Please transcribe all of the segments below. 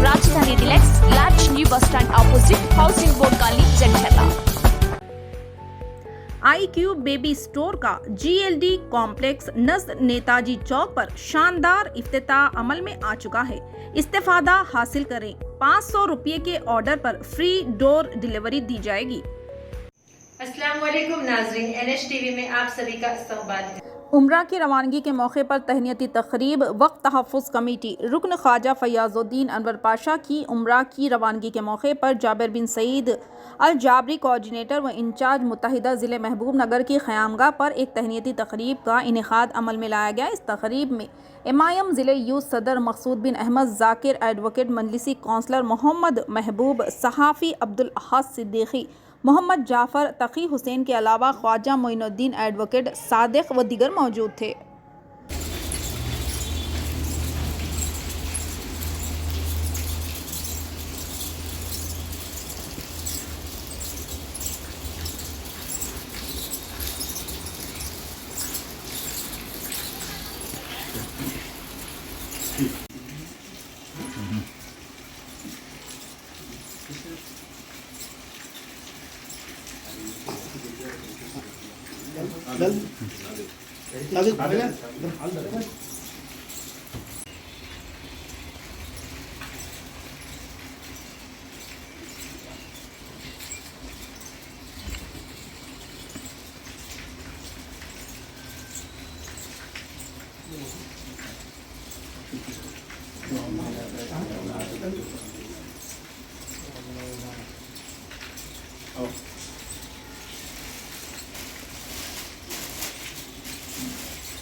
రాజధాని deluxe large new bus stand opposite housing board colony जंडहला। iCube baby store का GLD complex नज़द नेताजी चौक पर शानदार इफ्तिताह अमल में आ चुका है। इस्तेफादा हासिल करें। 500 रुपये के ऑर्डर पर फ्री डोर डिलीवरी दी जाएगी। अस्सलाम वालेकुम नाज़रीन, NH टीवी में आप सभी का इस्तकबाल है। उम्रा की रवानगी के मौके पर तहनीती तकरीब वक्त तहफ़्फ़ुज़ कमेटी रुकन ख्वाजा फयाज़ुद्दीन अनवर पाशा की उम्रा की रवानगी के मौके पर जाबिर बिन सईद अल जाबरी कोऑर्डिनेटर व इंचार्ज मुत्तहिदा ज़िले महबूब नगर की क़यामगाह पर एक तहनीती तकरीब का इनेकाद अमल में लाया गया। इस तकरीब में एमआईएम ज़िले यूथ सदर मकसूद बिन अहमद ज़ाकिर, एडवोकेट मजलिसी कौंसलर मोहम्मद महबूब, सहाफ़ी अब्दुल अहद सिद्दीकी, मोहम्मद जाफ़र, तकी हुसैन के अलावा ख्वाजा मोइनुद्दीन, एडवोकेट सादिक व दीगर मौजूद थे।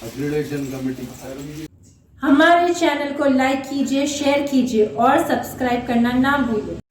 एग्रीडेशन कमेटी हमारे चैनल को लाइक कीजिए, शेयर कीजिए और सब्सक्राइब करना ना भूलिए।